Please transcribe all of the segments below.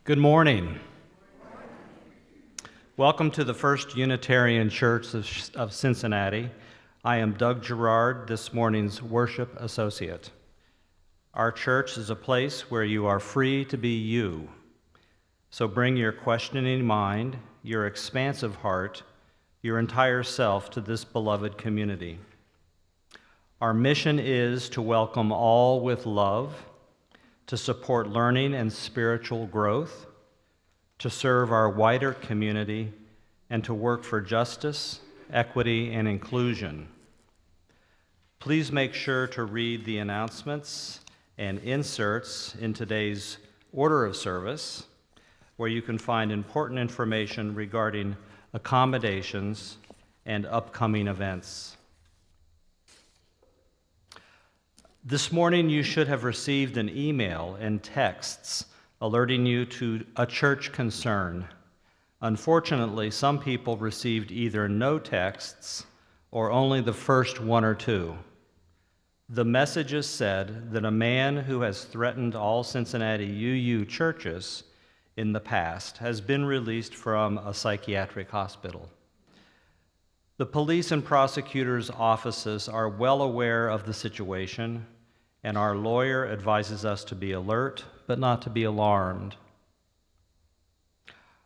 Good morning. Welcome to the First Unitarian Church of Cincinnati. I am Doug Gerard, this morning's worship associate. Our church is a place where you are free to be you. So bring your questioning mind, your expansive heart, your entire self to this beloved community. Our mission is to welcome all with love, to support learning and spiritual growth, to serve our wider community, and to work for justice, equity, and inclusion. Please make sure to read the announcements and inserts in today's order of service, where you can find important information regarding accommodations and upcoming events. This morning, you should have received an email and texts alerting you to a church concern. Unfortunately, some people received either no texts or only the first one or two. The messages said that a man who has threatened all Cincinnati UU churches in the past has been released from a psychiatric hospital. The police and prosecutors' offices are well aware of the situation, and our lawyer advises us to be alert, but not to be alarmed.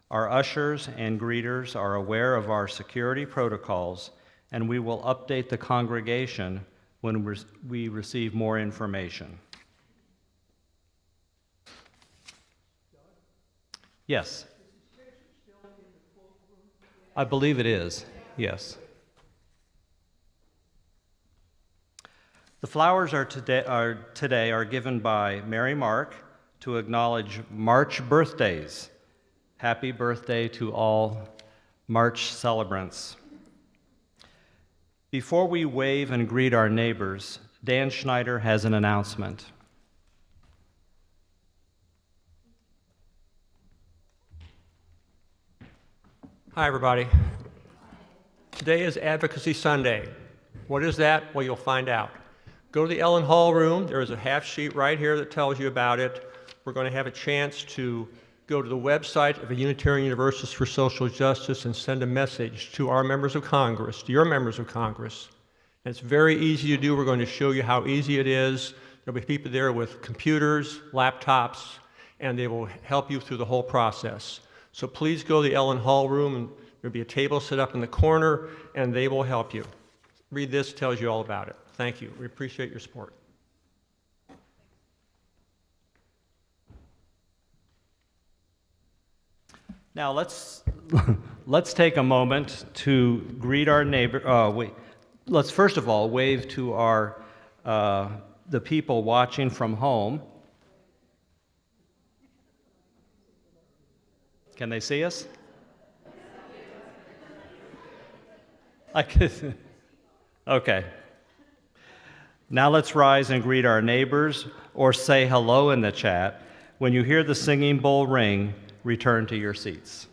Our ushers and greeters are aware of our security protocols, and we will update the congregation when we receive more information. Yes. I believe it is, yes. The flowers today are given by Mary Mark to acknowledge March birthdays. Happy birthday to all March celebrants. Before we wave and greet our neighbors, Dan Schneider has an announcement. Hi, everybody. Today is Advocacy Sunday. What is that? Well, you'll find out. Go to the Ellen Hall room. There is a half sheet right here that tells you about it. We're going to have a chance to go to the website of the Unitarian Universalists for Social Justice and send a message to our members of Congress, to your members of Congress. And it's very easy to do. We're going to show you how easy it is. There'll be people there with computers, laptops, and they will help you through the whole process. So please go to the Ellen Hall room, and there'll be a table set up in the corner, and they will help you. Read this, it tells you all about it. Thank you. We appreciate your support. Now let's take a moment to greet our neighbor. Let's first of all wave to our the people watching from home. Can they see us? Okay. Now let's rise and greet our neighbors or say hello in the chat. When you hear the singing bowl ring, return to your seats.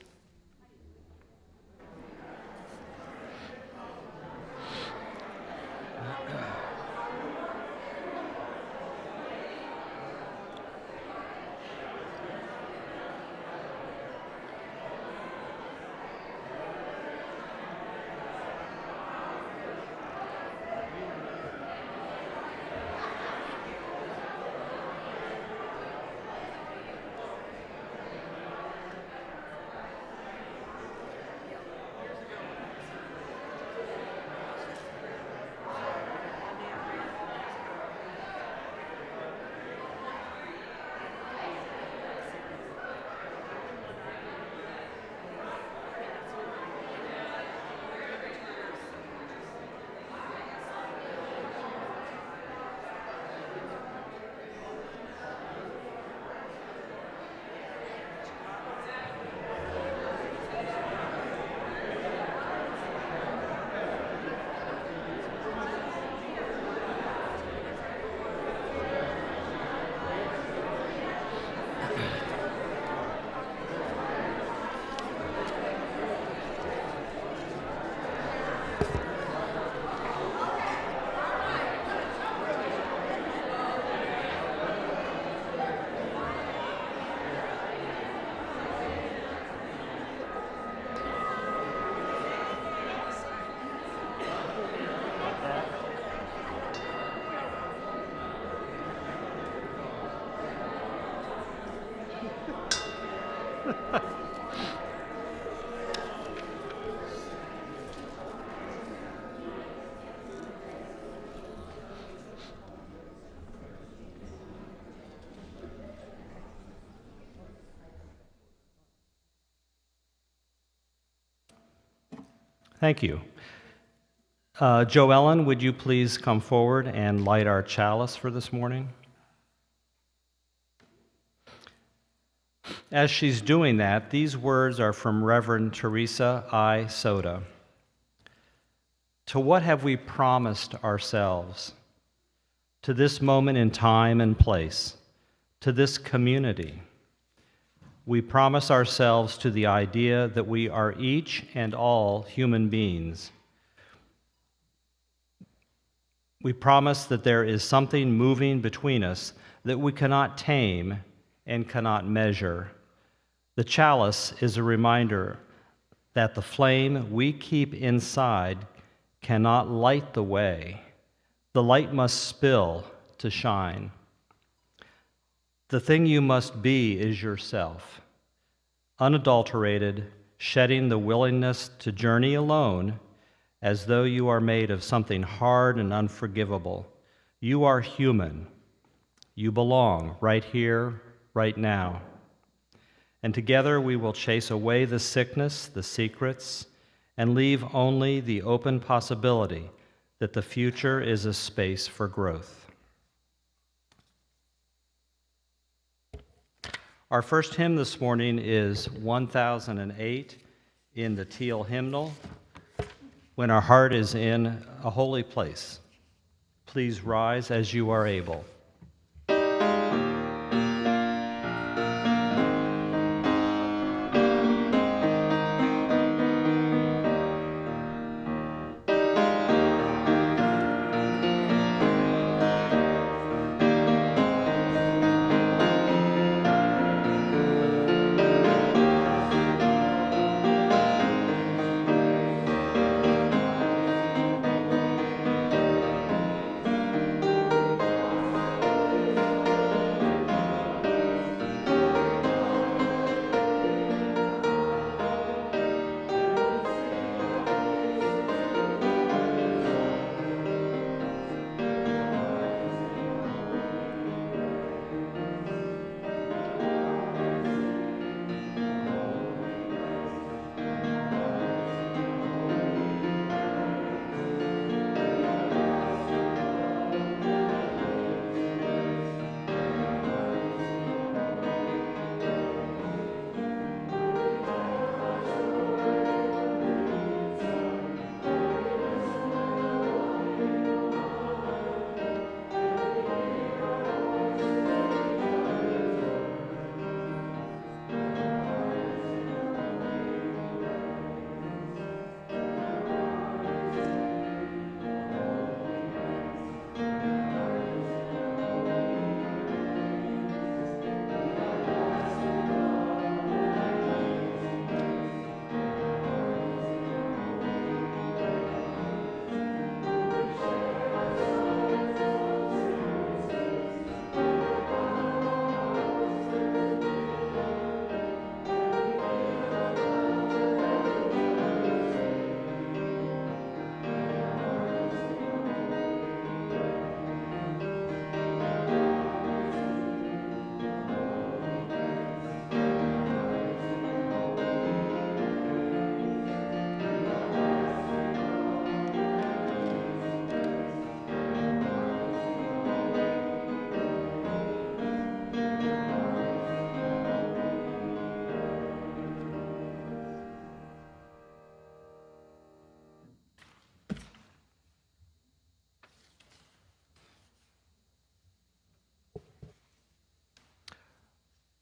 Thank you. Joellen, would you please come forward and light our chalice for this morning? As she's doing that, these words are from Reverend Teresa I. Soda. To what have we promised ourselves? To this moment in time and place, to this community. We promise ourselves to the idea that we are each and all human beings. We promise that there is something moving between us that we cannot tame and cannot measure. The chalice is a reminder that the flame we keep inside cannot light the way. The light must spill to shine. The thing you must be is yourself, unadulterated, shedding the willingness to journey alone as though you are made of something hard and unforgivable. You are human. You belong right here, right now. And together we will chase away the sickness, the secrets, and leave only the open possibility that the future is a space for growth. Our first hymn this morning is 1008 in the Teal hymnal, When Our Heart is in a Holy Place. Please rise as you are able.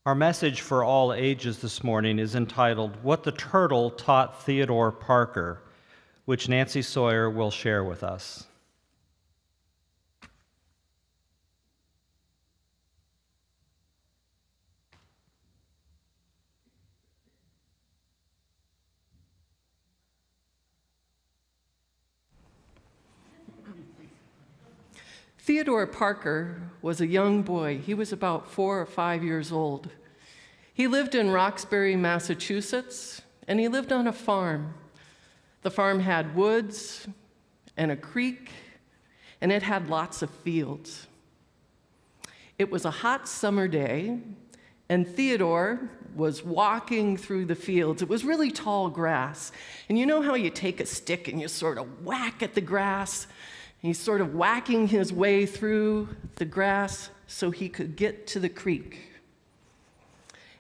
Our message for all ages this morning is entitled, What the Turtle Taught Theodore Parker, which Nancy Sawyer will share with us. Theodore Parker was a young boy. He was about 4 or 5 years old. He lived in Roxbury, Massachusetts, and he lived on a farm. The farm had woods and a creek, and it had lots of fields. It was a hot summer day, and Theodore was walking through the fields. It was really tall grass. And you know how you take a stick and you sort of whack at the grass? He's sort of whacking his way through the grass so he could get to the creek.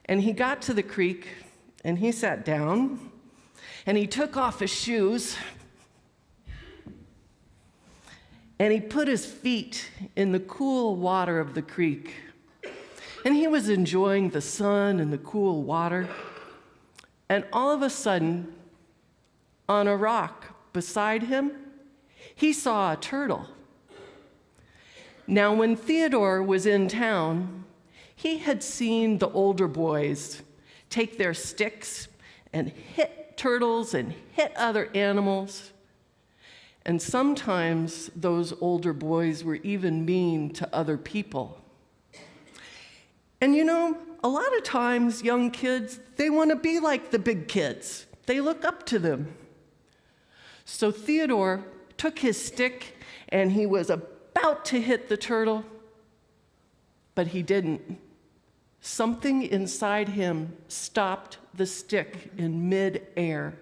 And he got to the creek, and he sat down, and he took off his shoes, and he put his feet in the cool water of the creek. And he was enjoying the sun and the cool water. And all of a sudden, on a rock beside him, he saw a turtle. Now, when Theodore was in town, he had seen the older boys take their sticks and hit turtles and hit other animals. And sometimes those older boys were even mean to other people. And you know, a lot of times young kids, they want to be like the big kids. They look up to them. So Theodore took his stick and he was about to hit the turtle, but he didn't. Something inside him stopped the stick in mid-air.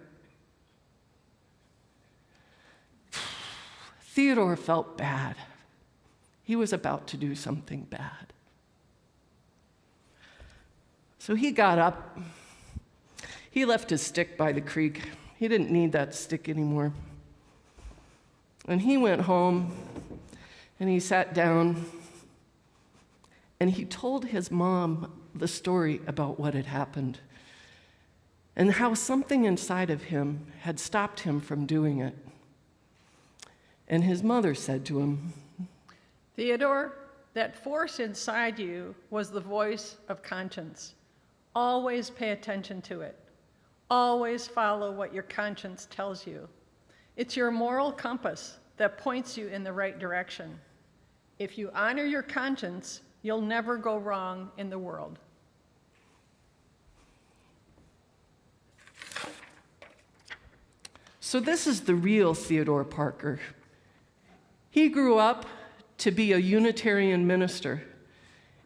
Theodore felt bad. He was about to do something bad. So he got up. He left his stick by the creek. He didn't need that stick anymore. And he went home, and he sat down, and he told his mom the story about what had happened and how something inside of him had stopped him from doing it. And his mother said to him, "Theodore, that force inside you was the voice of conscience. Always pay attention to it. Always follow what your conscience tells you. It's your moral compass that points you in the right direction. If you honor your conscience, you'll never go wrong in the world." So this is the real Theodore Parker. He grew up to be a Unitarian minister,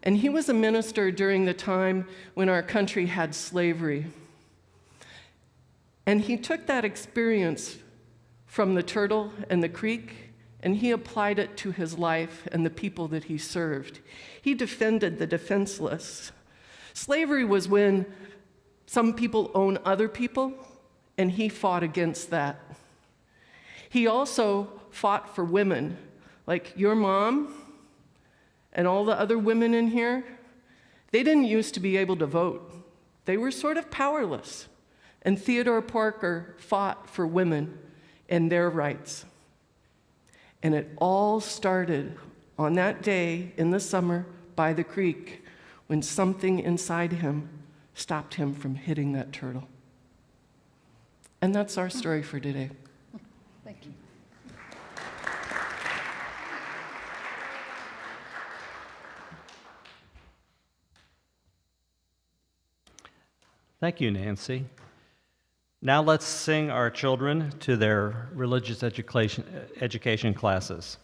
and he was a minister during the time when our country had slavery. And he took that experience from the turtle and the creek, and he applied it to his life and the people that he served. He defended the defenseless. Slavery was when some people own other people, and he fought against that. He also fought for women, like your mom and all the other women in here. They didn't used to be able to vote. They were sort of powerless. And Theodore Parker fought for women and their rights. And it all started on that day in the summer by the creek when something inside him stopped him from hitting that turtle. And that's our story for today. Thank you. Thank you, Nancy. Now let's sing our children to their religious education classes.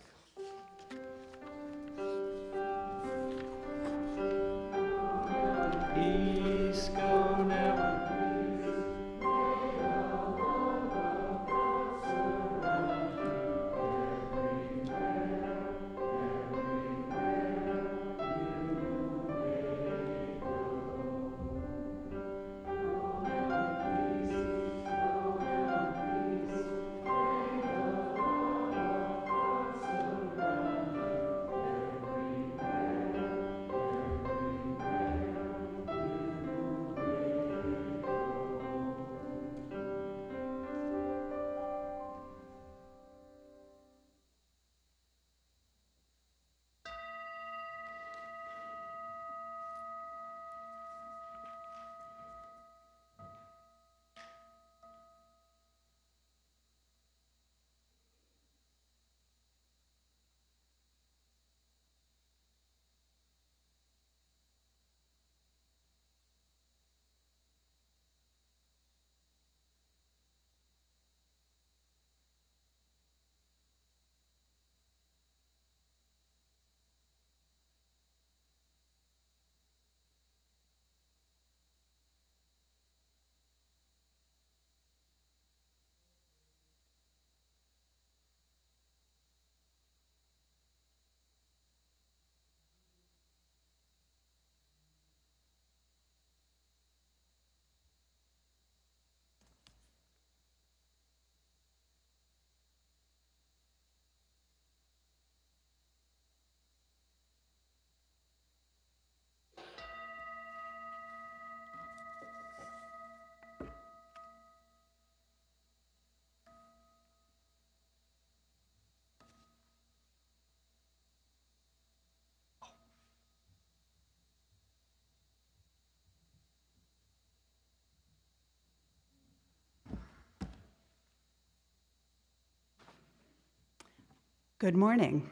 Good morning.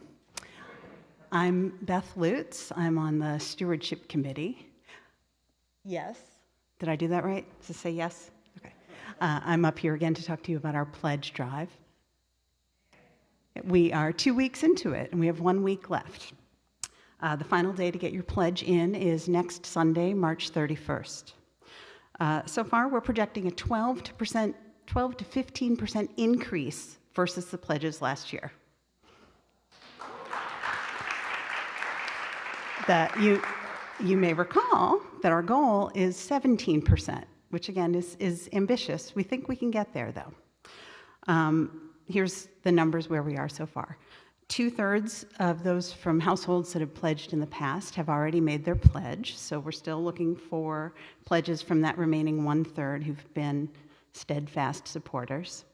I'm Beth Lutz. I'm on the Stewardship Committee. Yes? Did I do that right? Does it say yes? Okay. I'm up here again to talk to you about our pledge drive. We are 2 weeks into it, and we have 1 week left. The final day to get your pledge in is next Sunday, March 31st. So far, we're projecting a 12 to 15% increase versus the pledges last year. That you may recall that our goal is 17%, which again is ambitious. We think we can get there, though. Here's the numbers where we are so far. 2/3 of those from households that have pledged in the past have already made their pledge, so we're still looking for pledges from that remaining 1/3 who've been steadfast supporters.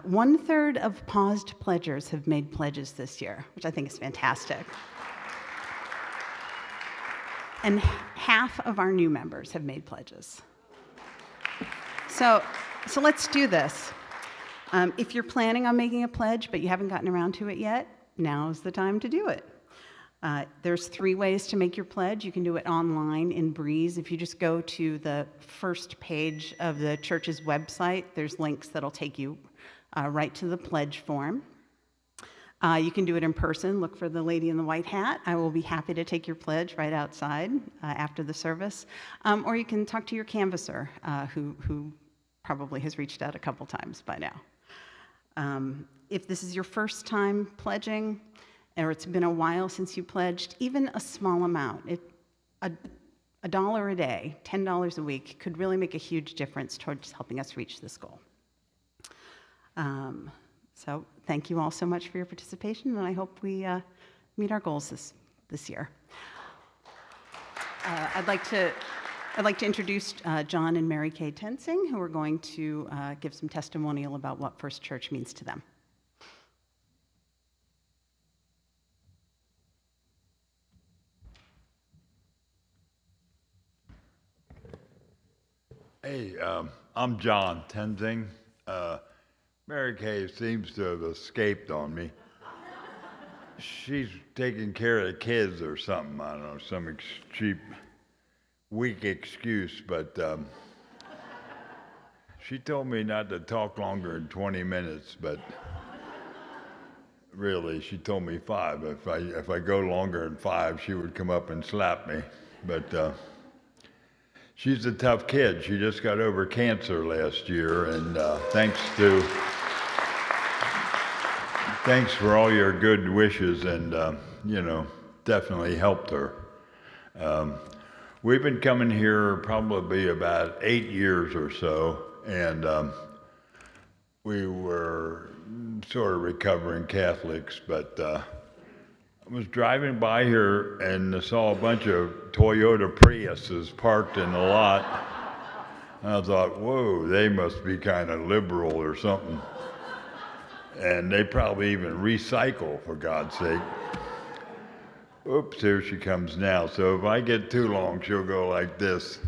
1/3 of paused pledgers have made pledges this year, which I think is fantastic. And half of our new members have made pledges. So let's do this. If you're planning on making a pledge, but you haven't gotten around to it yet, now's the time to do it. There's 3 ways to make your pledge. You can do it online in Breeze. If you just go to the first page of the church's website, there's links that'll take you right to the pledge form. You can do it in person. Look for the lady in the white hat. I will be happy to take your pledge right outside after the service. Or you can talk to your canvasser, who probably has reached out a couple times by now. If this is your first time pledging, or it's been a while since you pledged, even a small amount, $1 a day, $10 a week, could really make a huge difference towards helping us reach this goal. So thank you all so much for your participation, and I hope we meet our goals this year. I'd like to introduce John and Mary Kay Tensing, who are going to give some testimonial about what First Church means to them. Hey, I'm John Tensing. Mary Kay seems to have escaped on me. She's taking care of the kids or something. I don't know, some cheap, weak excuse, but she told me not to talk longer than 20 minutes, but really, she told me 5. If I go longer than 5, she would come up and slap me. But she's a tough kid. She just got over cancer last year, and thanks for all your good wishes, and definitely helped her. We've been coming here probably about 8 years or so, and we were sort of recovering Catholics, but I was driving by here and saw a bunch of Toyota Priuses parked in the lot. And I thought, whoa, they must be kind of liberal or something. And they probably even recycle, for God's sake. Oops, here she comes now. So if I get too long, she'll go like this.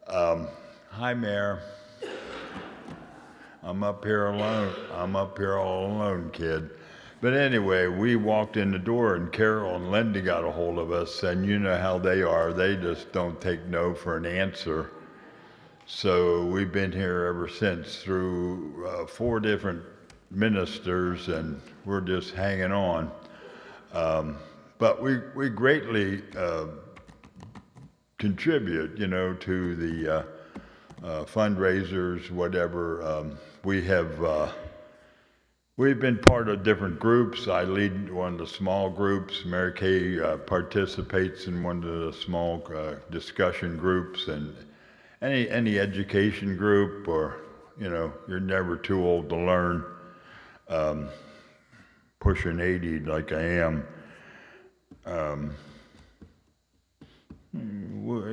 Hi, Mayor. I'm up here alone. I'm up here all alone, kid. But anyway, we walked in the door, and Carol and Linda got a hold of us, and you know how they are. They just don't take no for an answer. So we've been here ever since through 4 different ministers, and we're just hanging on. But we greatly contribute, to the fundraisers, whatever. We've been part of different groups. I lead one of the small groups. Mary Kay participates in one of the small discussion groups, and any education group, or you're never too old to learn. Pushing 80 like I am.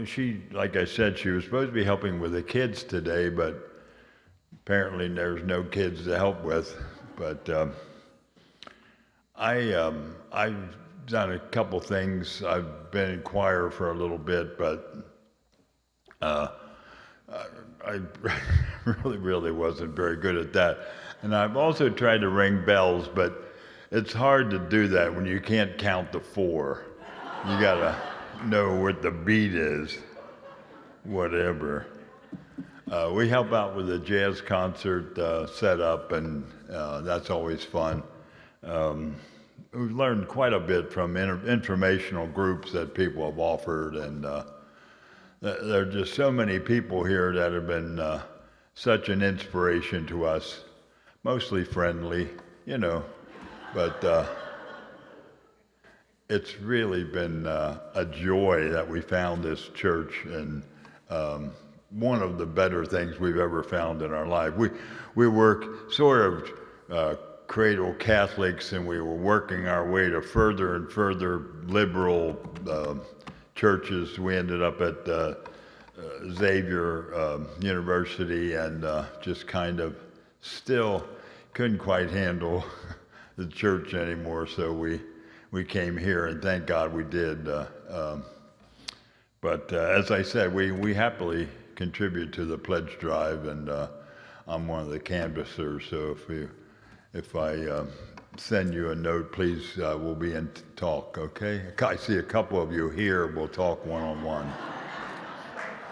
She, like I said, she was supposed to be helping with the kids today, but apparently there's no kids to help with. But I've done a couple things. I've been in choir for a little bit, but I really wasn't very good at that. And I've also tried to ring bells, but it's hard to do that when you can't count to 4. You gotta know what the beat is, whatever. We help out with a jazz concert setup, and that's always fun. We've learned quite a bit from informational groups that people have offered, and there are just so many people here that have been such an inspiration to us, mostly friendly, but it's really been a joy that we found this church, and one of the better things we've ever found in our life. We work sort of cradle Catholics, and we were working our way to further and further liberal churches. We ended up at Xavier University, and just kind of still couldn't quite handle the church anymore, so we came here, and thank God we did. But as I said, we happily contribute to the pledge drive, and I'm one of the canvassers, so if I send you a note, please, we'll be in talk, okay? I see a couple of you here. We'll talk one-on-one.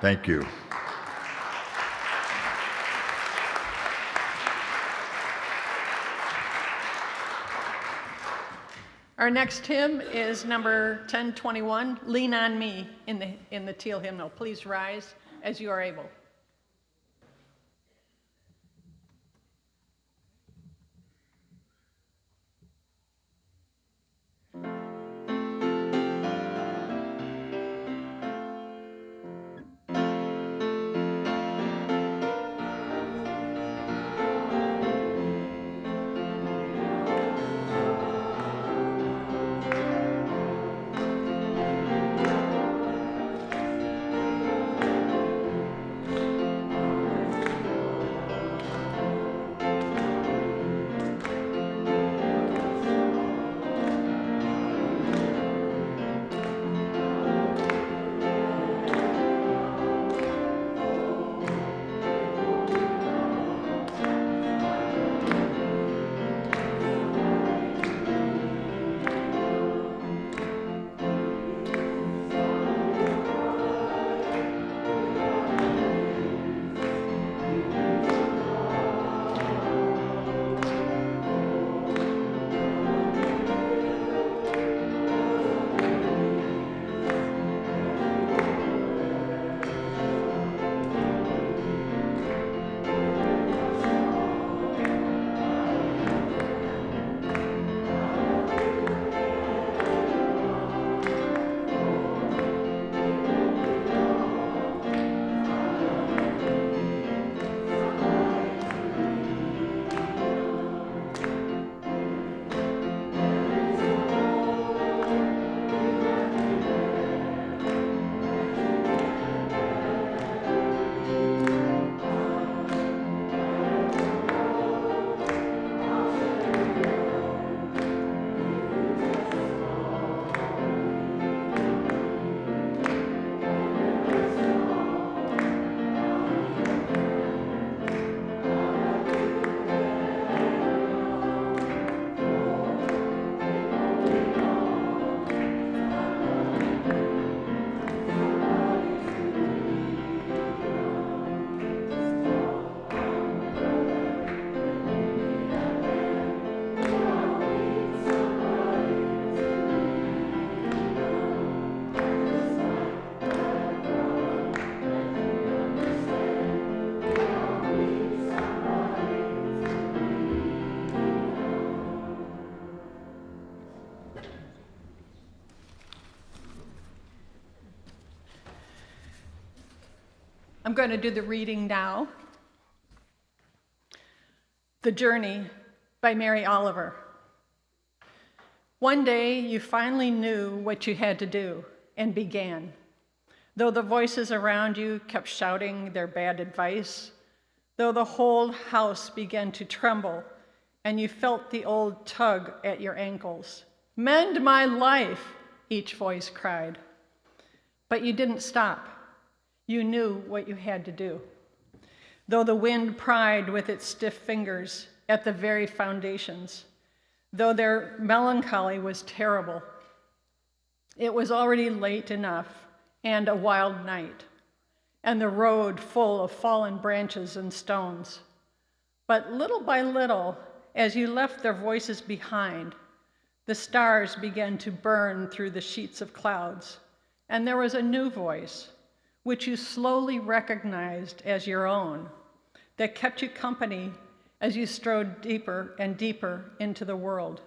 Thank you. Our next hymn is number 1021, Lean on Me, in the teal hymnal. Please rise as you are able. I'm going to do the reading now. The Journey by Mary Oliver. One day you finally knew what you had to do and began. Though the voices around you kept shouting their bad advice, though the whole house began to tremble and you felt the old tug at your ankles. Mend my life, each voice cried. But you didn't stop. You knew what you had to do. Though the wind pried with its stiff fingers at the very foundations, though their melancholy was terrible. It was already late enough and a wild night, and the road full of fallen branches and stones. But little by little, as you left their voices behind, the stars began to burn through the sheets of clouds, and there was a new voice, which you slowly recognized as your own, that kept you company as you strode deeper and deeper into the world,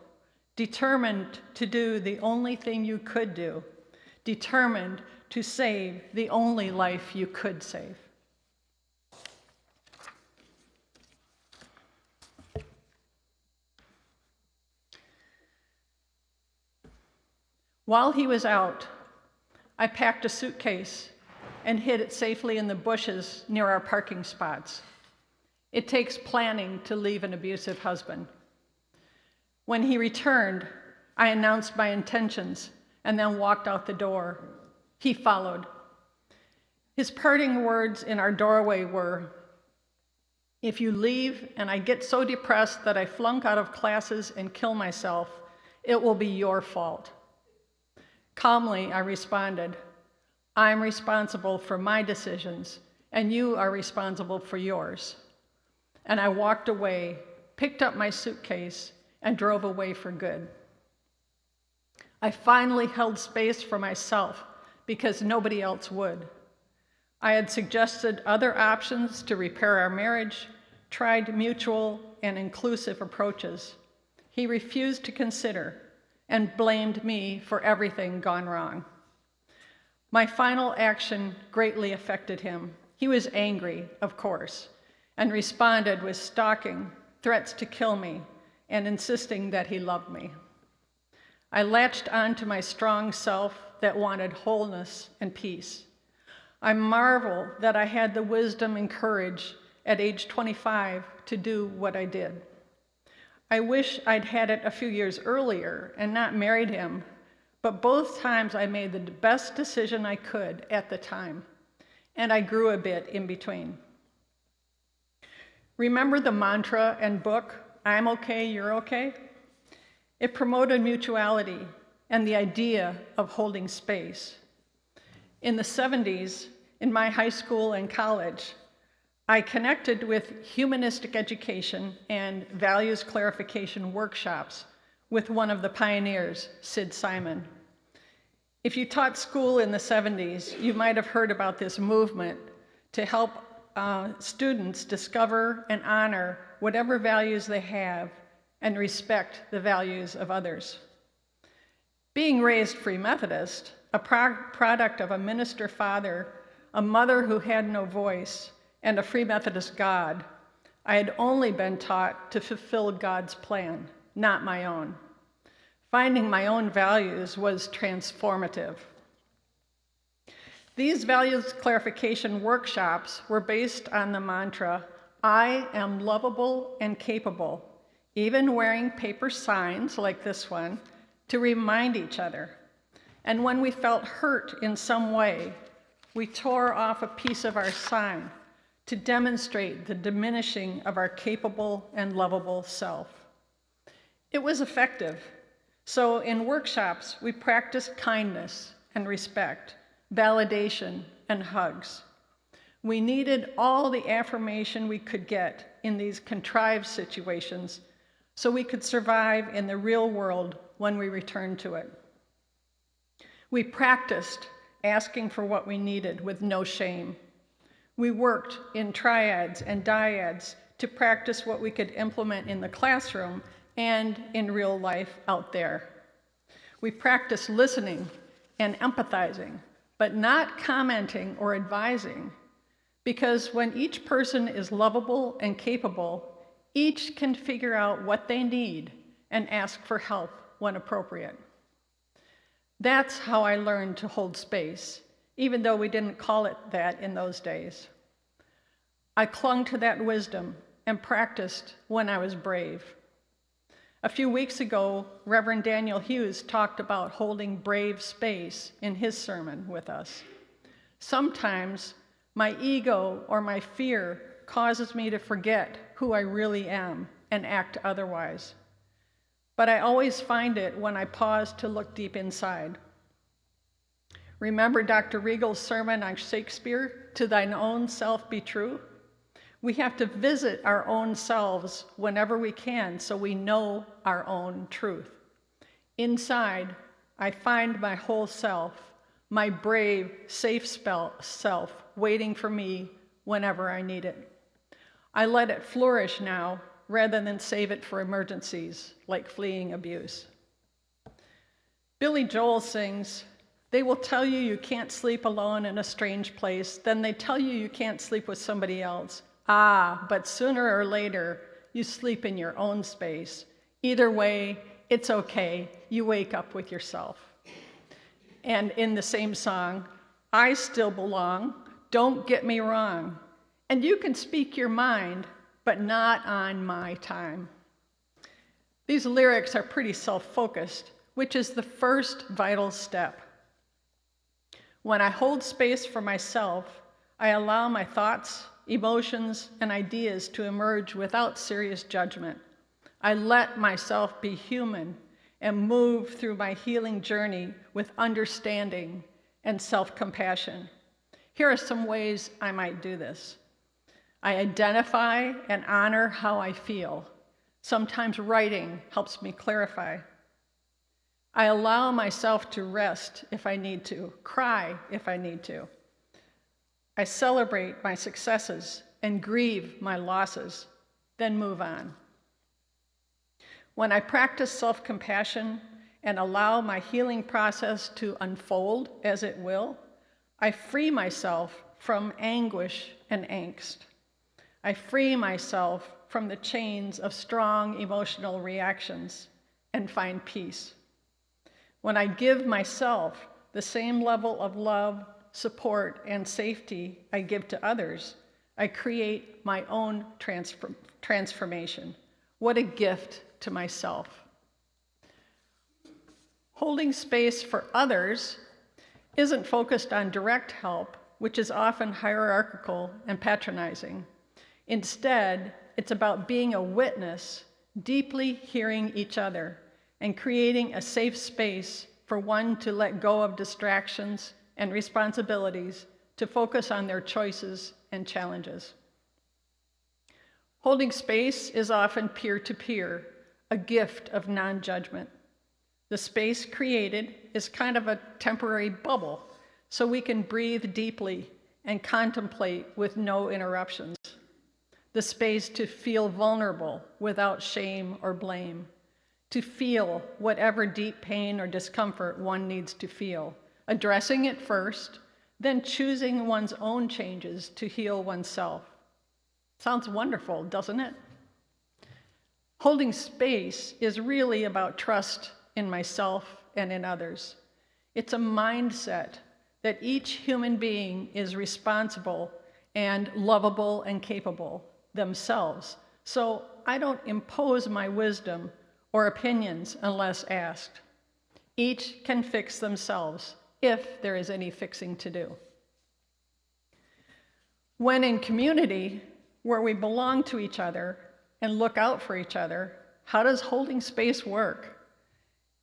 determined to do the only thing you could do, determined to save the only life you could save. While he was out, I packed a suitcase and hid it safely in the bushes near our parking spots. It takes planning to leave an abusive husband. When he returned, I announced my intentions and then walked out the door. He followed. His parting words in our doorway were, "If you leave and I get so depressed that I flunk out of classes and kill myself, it will be your fault." Calmly, I responded, "I'm responsible for my decisions, and you are responsible for yours." And I walked away, picked up my suitcase, and drove away for good. I finally held space for myself because nobody else would. I had suggested other options to repair our marriage, tried mutual and inclusive approaches. He refused to consider and blamed me for everything gone wrong. My final action greatly affected him. He was angry, of course, and responded with stalking, threats to kill me, and insisting that he loved me. I latched on to my strong self that wanted wholeness and peace. I marvel that I had the wisdom and courage at age 25 to do what I did. I wish I'd had it a few years earlier and not married him, but both times I made the best decision I could at the time, and I grew a bit in between. Remember the mantra and book, "I'm okay, you're okay"? It promoted mutuality and the idea of holding space. In the 70s, in my high school and college, I connected with humanistic education and values clarification workshops with one of the pioneers, Sid Simon. If you taught school in the 70s, you might have heard about this movement to help students discover and honor whatever values they have and respect the values of others. Being raised Free Methodist, a product of a minister father, a mother who had no voice, and a Free Methodist God, I had only been taught to fulfill God's plan, not my own. Finding my own values was transformative. These values clarification workshops were based on the mantra, "I am lovable and capable," even wearing paper signs like this one to remind each other. And when we felt hurt in some way, we tore off a piece of our sign to demonstrate the diminishing of our capable and lovable self. It was effective. So in workshops, we practiced kindness and respect, validation and hugs. We needed all the affirmation we could get in these contrived situations so we could survive in the real world when we returned to it. We practiced asking for what we needed with no shame. We worked in triads and dyads to practice what we could implement in the classroom and in real life out there. We practiced listening and empathizing, but not commenting or advising, because when each person is lovable and capable, each can figure out what they need and ask for help when appropriate. That's how I learned to hold space, even though we didn't call it that in those days. I clung to that wisdom and practiced when I was brave. A few weeks ago, Reverend Daniel Hughes talked about holding brave space in his sermon with us. Sometimes my ego or my fear causes me to forget who I really am and act otherwise. but I always find it when I pause to look deep inside. Remember Dr. Regal's sermon on Shakespeare, "To thine own self be true"? We have to visit our own selves whenever we can so we know our own truth. Inside, I find my whole self, my brave, safe self, waiting for me whenever I need it. I let it flourish now rather than save it for emergencies like fleeing abuse. Billy Joel sings, "They will tell you you can't sleep alone in a strange place, then they tell you you can't sleep with somebody else. Ah, but sooner or later, you sleep in your own space. Either way, it's okay, you wake up with yourself." And in the same song, "I still belong, don't get me wrong, and you can speak your mind, but not on my time." These lyrics are pretty self-focused, which is the first vital step. When I hold space for myself, I allow my thoughts, emotions, and ideas to emerge without serious judgment. I let myself be human and move through my healing journey with understanding and self-compassion. Here are some ways I might do this. I identify and honor how I feel. Sometimes writing helps me clarify. I allow myself to rest if I need to, cry if I need to. I celebrate my successes and grieve my losses, then move on. When I practice self-compassion and allow my healing process to unfold as it will, I free myself from anguish and angst. I free myself from the chains of strong emotional reactions and find peace. When I give myself the same level of love, support, and safety I give to others, I create my own transformation. What a gift to myself. Holding space for others isn't focused on direct help, which is often hierarchical and patronizing. Instead, it's about being a witness, deeply hearing each other, and creating a safe space for one to let go of distractions and responsibilities to focus on their choices and challenges. Holding space is often peer-to-peer, a gift of non-judgment. The space created is kind of a temporary bubble, so we can breathe deeply and contemplate with no interruptions. The space to feel vulnerable without shame or blame, to feel whatever deep pain or discomfort one needs to feel, addressing it first, then choosing one's own changes to heal oneself. Sounds wonderful, doesn't it? Holding space is really about trust in myself and in others. It's a mindset that each human being is responsible and lovable and capable themselves. So I don't impose my wisdom or opinions unless asked. Each can fix themselves if there is any fixing to do. When in community, where we belong to each other and look out for each other, how does holding space work?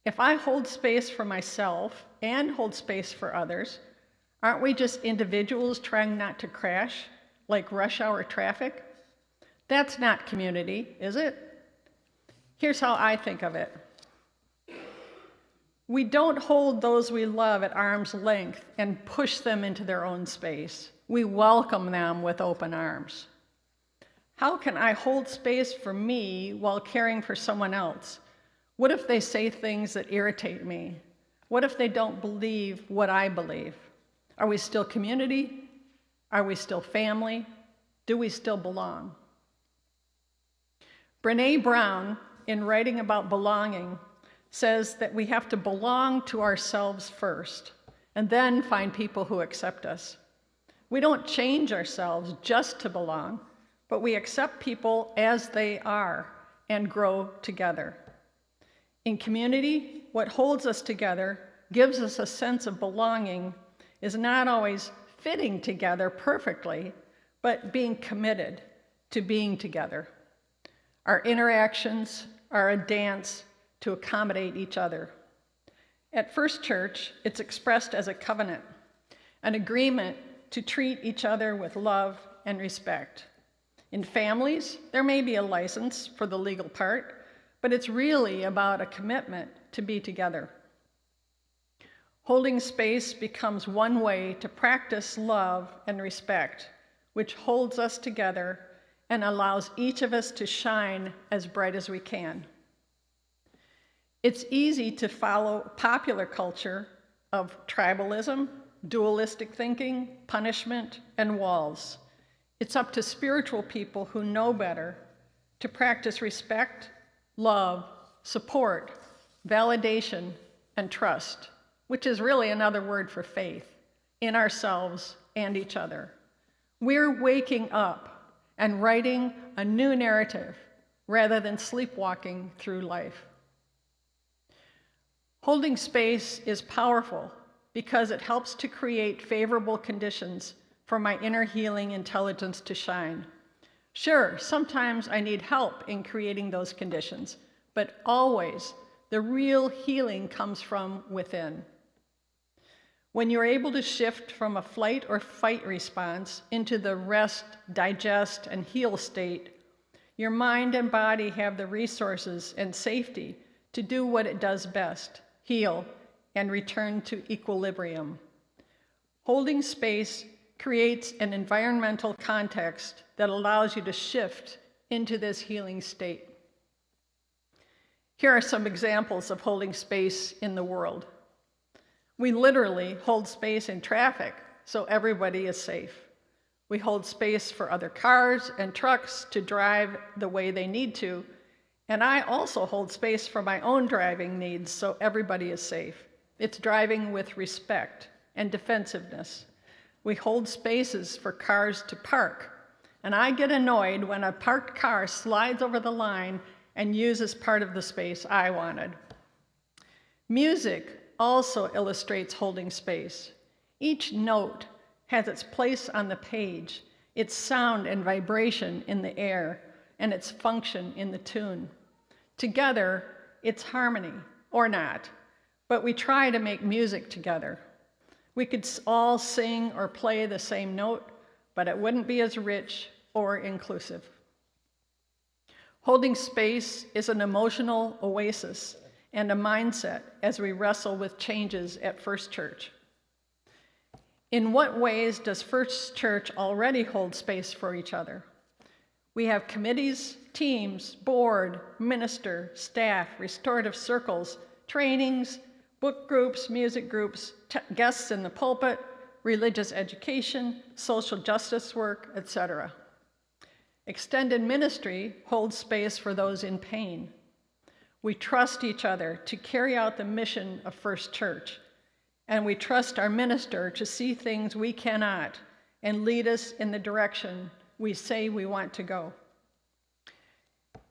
If I hold space for myself and hold space for others, aren't we just individuals trying not to crash, like rush hour traffic? That's not community, is it? Here's how I think of it. We don't hold those we love at arm's length and push them into their own space. We welcome them with open arms. How can I hold space for me while caring for someone else? What if they say things that irritate me? What if they don't believe what I believe? Are we still community? Are we still family? Do we still belong? Brené Brown, in writing about belonging, says that we have to belong to ourselves first, and then find people who accept us. We don't change ourselves just to belong, but we accept people as they are and grow together. In community, what holds us together, gives us a sense of belonging, is not always fitting together perfectly, but being committed to being together. Our interactions are a dance to accommodate each other. At First Church, it's expressed as a covenant, an agreement to treat each other with love and respect. In families, there may be a license for the legal part, but it's really about a commitment to be together. Holding space becomes one way to practice love and respect, which holds us together and allows each of us to shine as bright as we can. It's easy to follow popular culture of tribalism, dualistic thinking, punishment, and walls. It's up to spiritual people who know better to practice respect, love, support, validation, and trust, which is really another word for faith in ourselves and each other. We're waking up and writing a new narrative rather than sleepwalking through life. Holding space is powerful because it helps to create favorable conditions for my inner healing intelligence to shine. Sure, sometimes I need help in creating those conditions, but always the real healing comes from within. When you're able to shift from a flight or fight response into the rest, digest, and heal state, your mind and body have the resources and safety to do what it does best: heal and return to equilibrium. Holding space creates an environmental context that allows you to shift into this healing state. Here are some examples of holding space in the world. We literally hold space in traffic so everybody is safe. We hold space for other cars and trucks to drive the way they need to, and I also hold space for my own driving needs so everybody is safe. It's driving with respect and defensiveness. We hold spaces for cars to park, and I get annoyed when a parked car slides over the line and uses part of the space I wanted. Music also illustrates holding space. Each note has its place on the page, its sound and vibration in the air, and its function in the tune. Together, it's harmony, or not, but we try to make music together. We could all sing or play the same note, but it wouldn't be as rich or inclusive. Holding space is an emotional oasis and a mindset as we wrestle with changes at First Church. In what ways does First Church already hold space for each other? We have committees, teams, board, minister, staff, restorative circles, trainings, book groups, music groups, guests in the pulpit, religious education, social justice work, etc. Extended ministry holds space for those in pain. We trust each other to carry out the mission of First Church, and we trust our minister to see things we cannot and lead us in the direction we say we want to go.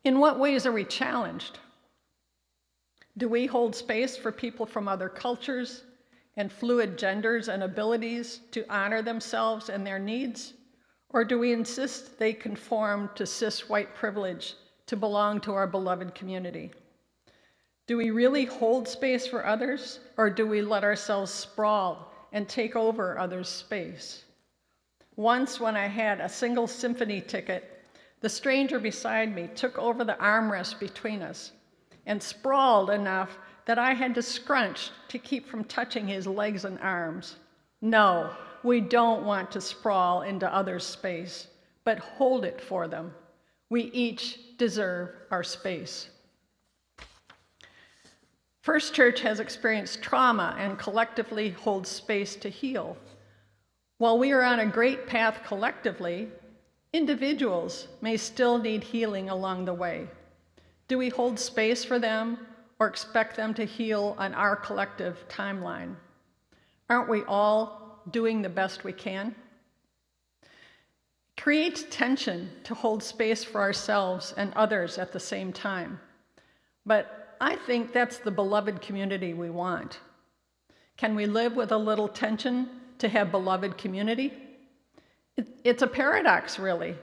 In what ways are we challenged? Do we hold space for people from other cultures and fluid genders and abilities to honor themselves and their needs? Or do we insist they conform to cis white privilege to belong to our beloved community? Do we really hold space for others, or do we let ourselves sprawl and take over others' space? Once, when I had a single symphony ticket, the stranger beside me took over the armrest between us and sprawled enough that I had to scrunch to keep from touching his legs and arms. No, we don't want to sprawl into others' space, but hold it for them. We each deserve our space. First Church has experienced trauma and collectively holds space to heal. While we are on a great path collectively, individuals may still need healing along the way. Do we hold space for them or expect them to heal on our collective timeline? Aren't we all doing the best we can? It creates tension to hold space for ourselves and others at the same time. But I think that's the beloved community we want. Can we live with a little tension to have beloved community? It's a paradox, really.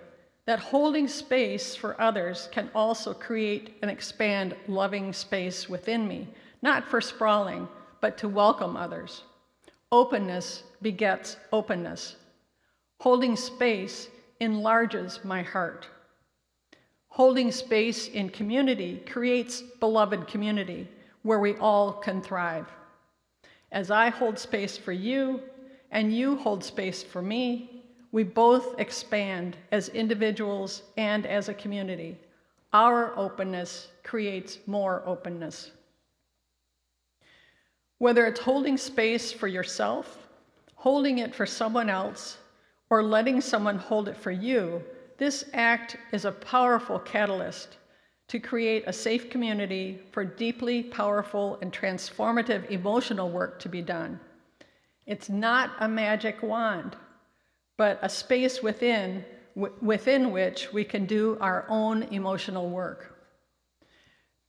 that holding space for others can also create and expand loving space within me, not for sprawling, but to welcome others. Openness begets openness. Holding space enlarges my heart. Holding space in community creates beloved community where we all can thrive. As I hold space for you and you hold space for me, we both expand as individuals and as a community. Our openness creates more openness. Whether it's holding space for yourself, holding it for someone else, or letting someone hold it for you, this act is a powerful catalyst to create a safe community for deeply powerful and transformative emotional work to be done. It's not a magic wand, but a space within which we can do our own emotional work.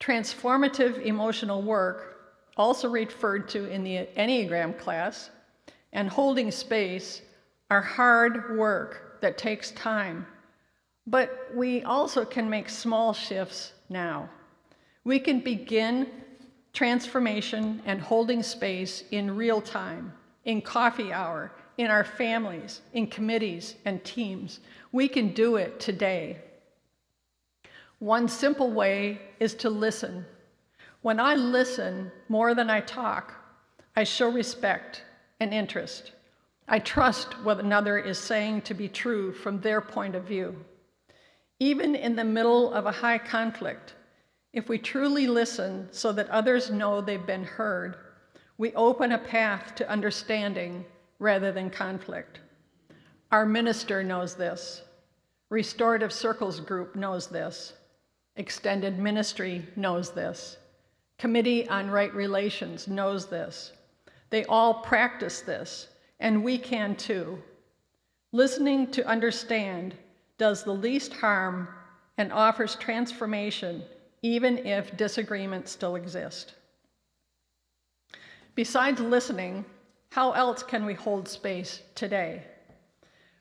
Transformative emotional work, also referred to in the Enneagram class, and holding space are hard work that takes time, but we also can make small shifts now. We can begin transformation and holding space in real time, in coffee hour, in our families, in committees and teams. We can do it today. One simple way is to listen. When I listen more than I talk, I show respect and interest. I trust what another is saying to be true from their point of view. Even in the middle of a high conflict, if we truly listen so that others know they've been heard, we open a path to understanding rather than conflict. Our minister knows this. Restorative Circles group knows this. Extended ministry knows this. Committee on Right Relations knows this. They all practice this, and we can too. Listening to understand does the least harm and offers transformation, even if disagreements still exist. Besides listening, how else can we hold space today?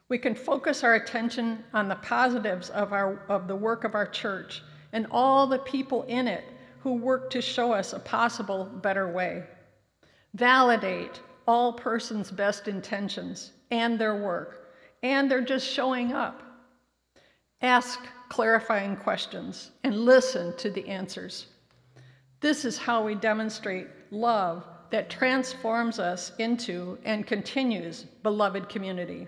We can focus our attention on the positives of the work of our church and all the people in it who work to show us a possible better way. Validate all persons' best intentions and their work, and their just showing up. Ask clarifying questions and listen to the answers. This is how we demonstrate love that transforms us into and continues beloved community.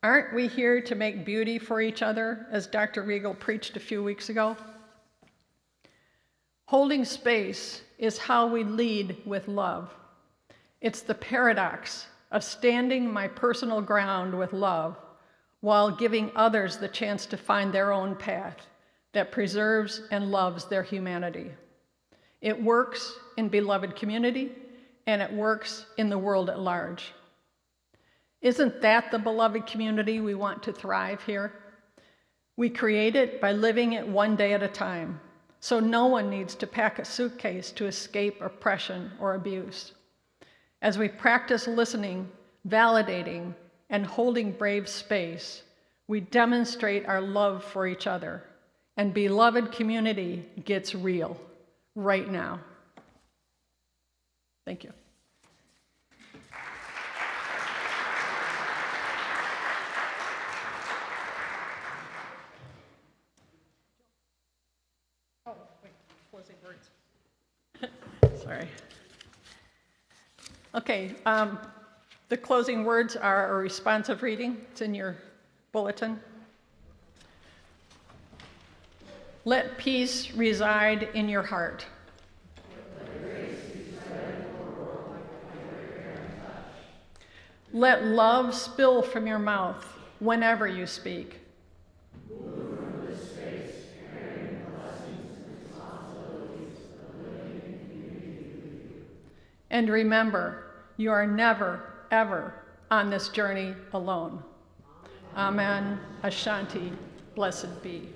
Aren't we here to make beauty for each other, as Dr. Regal preached a few weeks ago? Holding space is how we lead with love. It's the paradox of standing my personal ground with love while giving others the chance to find their own path that preserves and loves their humanity. It works in beloved community, and it works in the world at large. Isn't that the beloved community we want to thrive here? We create it by living it one day at a time, so no one needs to pack a suitcase to escape oppression or abuse. As we practice listening, validating, and holding brave space, we demonstrate our love for each other, and beloved community gets real right now. Thank you. Oh, wait, closing words. Sorry. Okay, the closing words are a responsive reading. It's in your bulletin. Let peace reside in your heart. Let love spill from your mouth whenever you speak. Move from this space, carrying the blessings and responsibilities of living in community with you. And remember, you are never, ever on this journey alone. Amen. Ashanti. Blessed be.